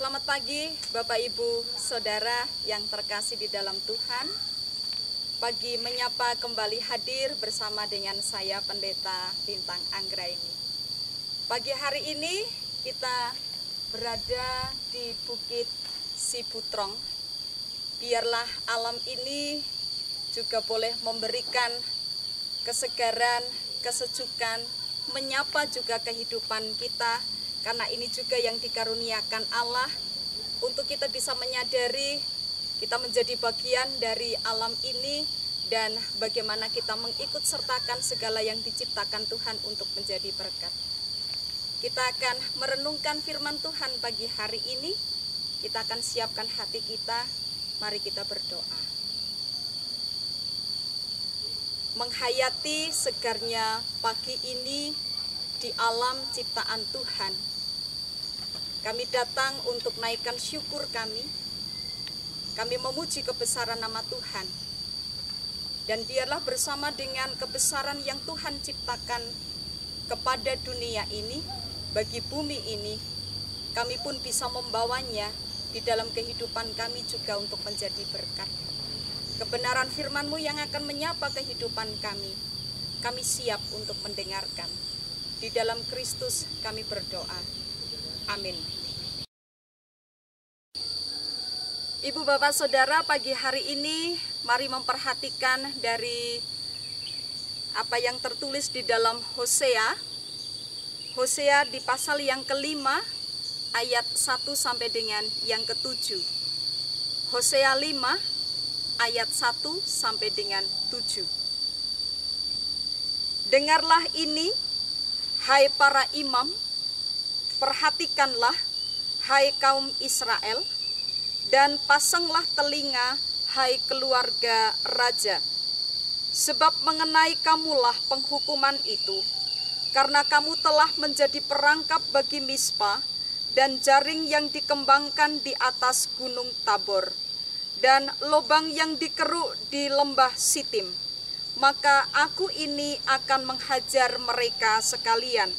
Selamat pagi Bapak Ibu Saudara yang terkasih di dalam Tuhan. Pagi menyapa kembali hadir bersama dengan saya Pendeta Lintang Anggraini. Pagi hari ini kita berada di Bukit Sibutrong. Biarlah alam ini juga boleh memberikan kesegaran, kesejukan, menyapa juga kehidupan kita. Karena ini juga yang dikaruniakan Allah untuk kita bisa menyadari kita menjadi bagian dari alam ini dan bagaimana kita mengikut sertakan segala yang diciptakan Tuhan untuk menjadi berkat. Kita akan merenungkan firman Tuhan pagi hari ini. Kita akan siapkan hati kita. Mari kita berdoa. Menghayati segarnya pagi ini di alam ciptaan Tuhan. Kami datang untuk naikkan syukur kami. Kami memuji kebesaran nama Tuhan. Dan biarlah bersama dengan kebesaran yang Tuhan ciptakan kepada dunia ini, bagi bumi ini, kami pun bisa membawanya di dalam kehidupan kami juga untuk menjadi berkat. Kebenaran firman-Mu yang akan menyapa kehidupan kami siap untuk mendengarkan. Di dalam Kristus kami berdoa. Amin. Ibu bapak saudara, pagi hari ini mari memperhatikan dari apa yang tertulis di dalam Hosea. Hosea di pasal yang kelima ayat 1 sampai dengan yang ke-7. Hosea 5 ayat 1 sampai dengan 7. Dengarlah ini, hai para imam, perhatikanlah, hai kaum Israel, dan pasanglah telinga, hai keluarga raja. Sebab mengenai kamulah penghukuman itu, karena kamu telah menjadi perangkap bagi Mispa, dan jaring yang dikembangkan di atas gunung Tabor, dan lobang yang dikeruk di lembah Sitim. Maka aku ini akan menghajar mereka sekalian.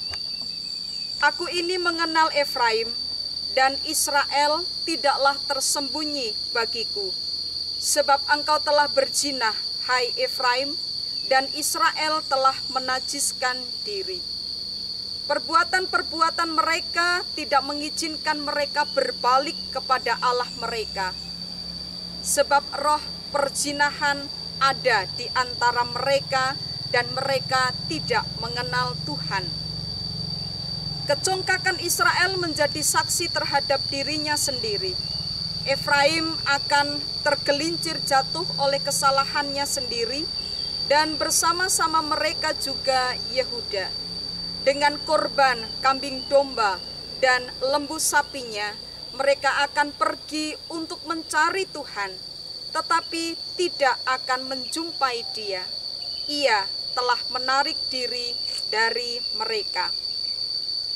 Aku ini mengenal Efraim, dan Israel tidaklah tersembunyi bagiku. Sebab engkau telah berzina, hai Efraim, dan Israel telah menajiskan diri. Perbuatan-perbuatan mereka tidak mengizinkan mereka berbalik kepada Allah mereka. Sebab roh perzinahan ada di antara mereka, dan mereka tidak mengenal Tuhan. Kecongkakan Israel menjadi saksi terhadap dirinya sendiri. Efraim akan tergelincir jatuh oleh kesalahannya sendiri, dan bersama-sama mereka juga Yehuda. Dengan korban kambing domba dan lembu sapinya, mereka akan pergi untuk mencari Tuhan, tetapi tidak akan menjumpai Dia. Ia telah menarik diri dari mereka.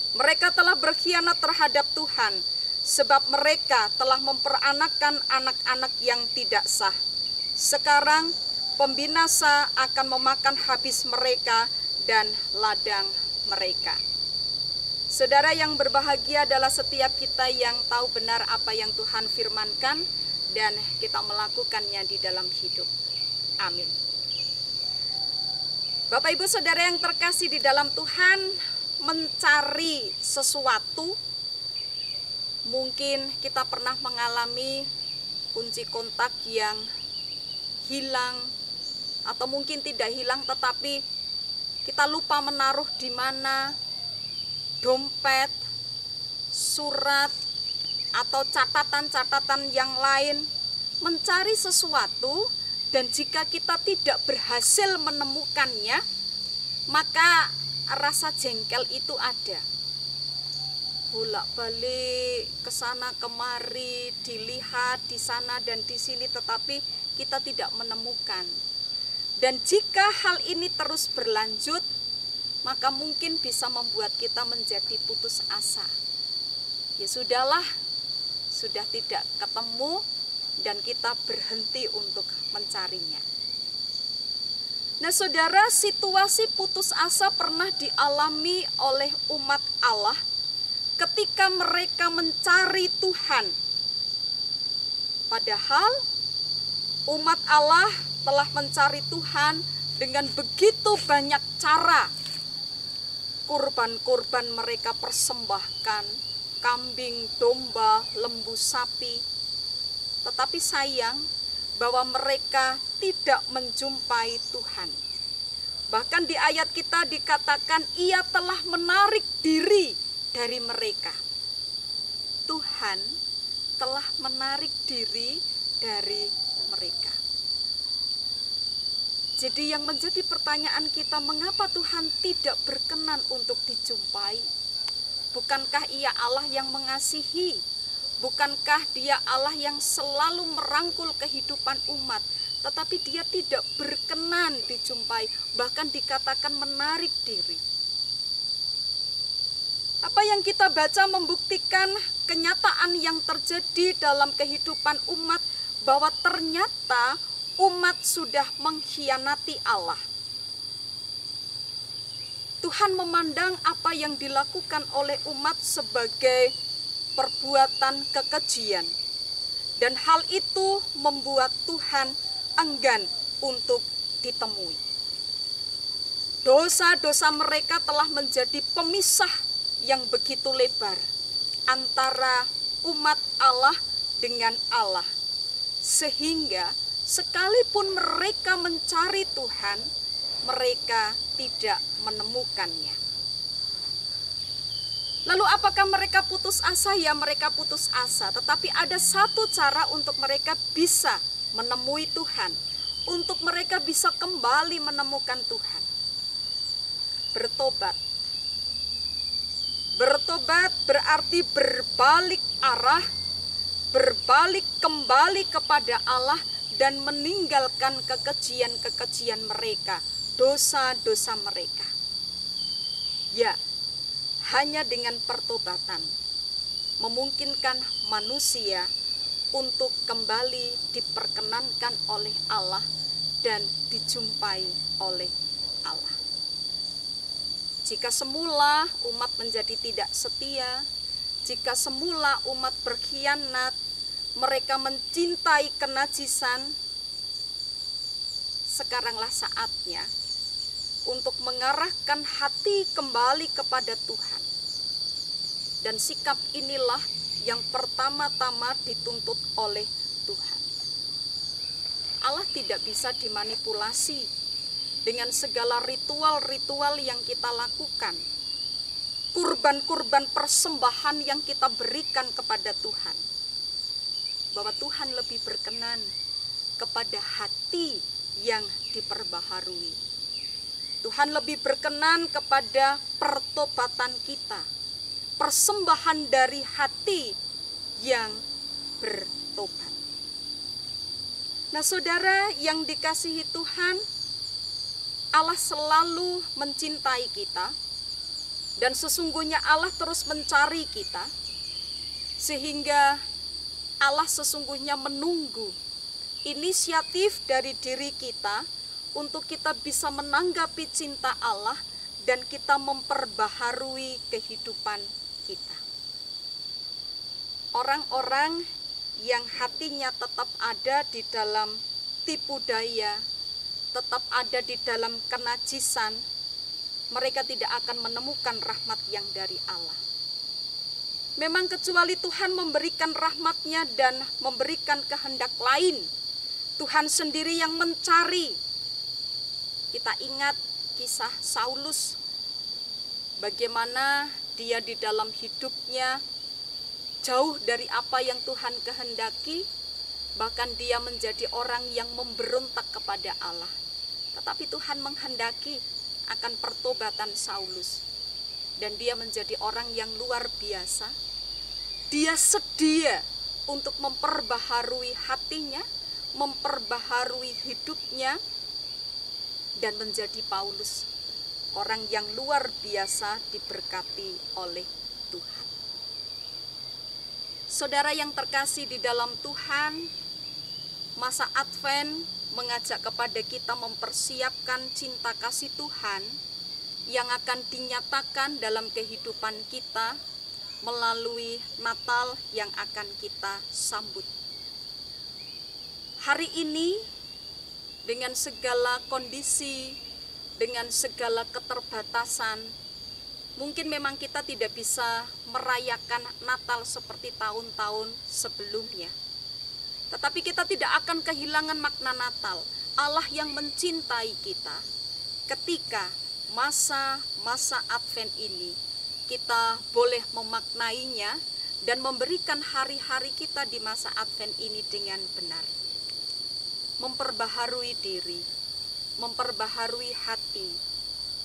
Mereka telah berkhianat terhadap Tuhan, sebab mereka telah memperanakkan anak-anak yang tidak sah. Sekarang pembinasa akan memakan habis mereka dan ladang mereka. Saudara yang berbahagia adalah setiap kita yang tahu benar apa yang Tuhan firmankan dan kita melakukannya di dalam hidup. Amin. Bapak Ibu Saudara yang terkasih di dalam Tuhan, mencari sesuatu, mungkin kita pernah mengalami kunci kontak yang hilang, atau mungkin tidak hilang tetapi kita lupa menaruh di mana, dompet, surat, atau catatan-catatan yang lain, mencari sesuatu, dan jika kita tidak berhasil menemukannya, maka rasa jengkel itu ada. Bolak-balik ke sana kemari, dilihat di sana dan di sini, tetapi kita tidak menemukan. Dan jika hal ini terus berlanjut, maka mungkin bisa membuat kita menjadi putus asa. Ya sudahlah, sudah tidak ketemu dan kita berhenti untuk mencarinya. Nah saudara, situasi putus asa pernah dialami oleh umat Allah ketika mereka mencari Tuhan. Padahal umat Allah telah mencari Tuhan dengan begitu banyak cara. Kurban-kurban mereka persembahkan, kambing, domba, lembu, sapi. Tetapi sayang bahwa mereka tidak menjumpai Tuhan. Bahkan di ayat kita dikatakan ia telah menarik diri dari mereka. Tuhan telah menarik diri dari mereka. Jadi yang menjadi pertanyaan kita, mengapa Tuhan tidak berkenan untuk dijumpai? Bukankah Ia Allah yang mengasihi? Bukankah Dia Allah yang selalu merangkul kehidupan umat? Tetapi Dia tidak berkenan dijumpai, bahkan dikatakan menarik diri. Apa yang kita baca membuktikan kenyataan yang terjadi dalam kehidupan umat, bahwa ternyata umat sudah mengkhianati Allah. Tuhan memandang apa yang dilakukan oleh umat sebagai perbuatan kekejian. Dan hal itu membuat Tuhan enggan untuk ditemui. Dosa-dosa mereka telah menjadi pemisah yang begitu lebar antara umat Allah dengan Allah. Sehingga sekalipun mereka mencari Tuhan, mereka tidak menemukannya. Lalu apakah mereka putus asa? Ya, mereka putus asa. Tetapi ada satu cara untuk mereka bisa menemui Tuhan, untuk mereka bisa kembali menemukan Tuhan. Bertobat. Bertobat berarti berbalik arah, berbalik kembali kepada Allah, dan meninggalkan kekejian-kekejian mereka, dosa-dosa mereka. Ya, hanya dengan pertobatan memungkinkan manusia untuk kembali diperkenankan oleh Allah dan dijumpai oleh Allah. Jika semula umat menjadi tidak setia, jika semula umat berkhianat, mereka mencintai kenajisan, sekaranglah saatnya untuk mengarahkan hati kembali kepada Tuhan. Dan sikap inilah yang pertama-tama dituntut oleh Tuhan. Allah tidak bisa dimanipulasi dengan segala ritual-ritual yang kita lakukan, kurban-kurban persembahan yang kita berikan kepada Tuhan. Bahwa Tuhan lebih berkenan kepada hati yang diperbaharui. Tuhan lebih berkenan kepada pertobatan kita, persembahan dari hati yang bertobat. Nah, saudara yang dikasihi Tuhan, Allah selalu mencintai kita, dan sesungguhnya Allah terus mencari kita, sehingga Allah sesungguhnya menunggu inisiatif dari diri kita untuk kita bisa menanggapi cinta Allah dan kita memperbaharui kehidupan kita. Orang-orang yang hatinya tetap ada di dalam tipu daya, tetap ada di dalam kenajisan, mereka tidak akan menemukan rahmat yang dari Allah. Memang kecuali Tuhan memberikan rahmat-Nya dan memberikan kehendak lain, Tuhan sendiri yang mencari. Kita ingat kisah Saulus, bagaimana dia di dalam hidupnya jauh dari apa yang Tuhan kehendaki, bahkan dia menjadi orang yang memberontak kepada Allah. Tetapi Tuhan menghendaki akan pertobatan Saulus, dan dia menjadi orang yang luar biasa. Dia sedia untuk memperbaharui hatinya, memperbaharui hidupnya, dan menjadi Paulus, orang yang luar biasa diberkati oleh Tuhan. Saudara yang terkasih di dalam Tuhan, masa Advent mengajak kepada kita mempersiapkan cinta kasih Tuhan yang akan dinyatakan dalam kehidupan kita melalui Natal yang akan kita sambut. Hari ini dengan segala kondisi, dengan segala keterbatasan, mungkin memang kita tidak bisa merayakan Natal seperti tahun-tahun sebelumnya. Tetapi kita tidak akan kehilangan makna Natal. Allah yang mencintai kita. Ketika masa-masa Advent ini, kita boleh memaknainya dan memberikan hari-hari kita di masa Advent ini dengan benar. Memperbaharui diri, memperbaharui hati,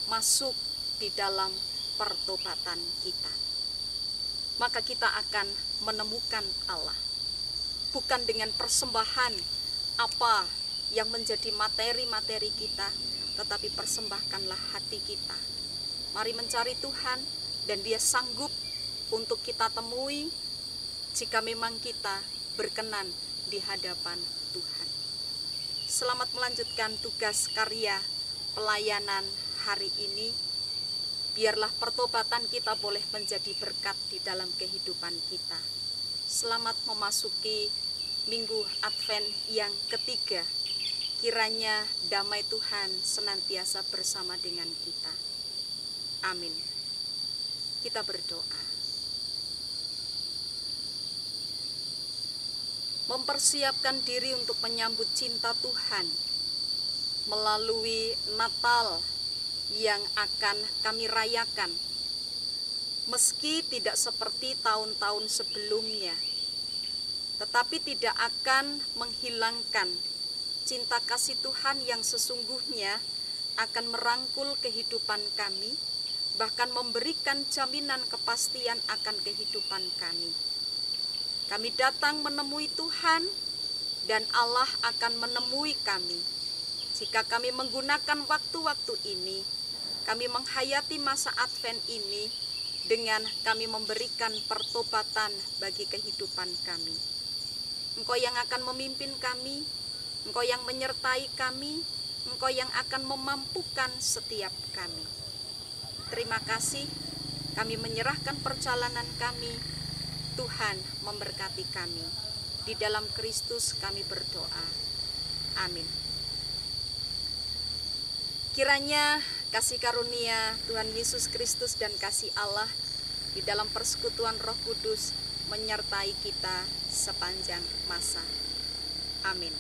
masuk di dalam pertobatan kita. Maka kita akan menemukan Allah. Bukan dengan persembahan apa yang menjadi materi-materi kita, tetapi persembahkanlah hati kita. Mari mencari Tuhan, dan Dia sanggup untuk kita temui jika memang kita berkenan di hadapan Tuhan. Selamat melanjutkan tugas karya pelayanan hari ini. Biarlah pertobatan kita boleh menjadi berkat di dalam kehidupan kita. Selamat memasuki Minggu Advent yang ketiga. Kiranya damai Tuhan senantiasa bersama dengan kita. Amin. Kita berdoa. Mempersiapkan diri untuk menyambut cinta Tuhan melalui Natal yang akan kami rayakan. Meski tidak seperti tahun-tahun sebelumnya, tetapi tidak akan menghilangkan cinta kasih Tuhan yang sesungguhnya akan merangkul kehidupan kami, bahkan memberikan jaminan kepastian akan kehidupan kami. Kami datang menemui Tuhan, dan Allah akan menemui kami. Jika kami menggunakan waktu-waktu ini, kami menghayati masa Advent ini dengan kami memberikan pertobatan bagi kehidupan kami. Engkau yang akan memimpin kami, Engkau yang menyertai kami, Engkau yang akan memampukan setiap kami. Terima kasih, kami menyerahkan perjalanan kami. Tuhan memberkati kami. Di dalam Kristus kami berdoa. Amin. Kiranya kasih karunia Tuhan Yesus Kristus dan kasih Allah di dalam persekutuan Roh Kudus menyertai kita sepanjang masa. Amin.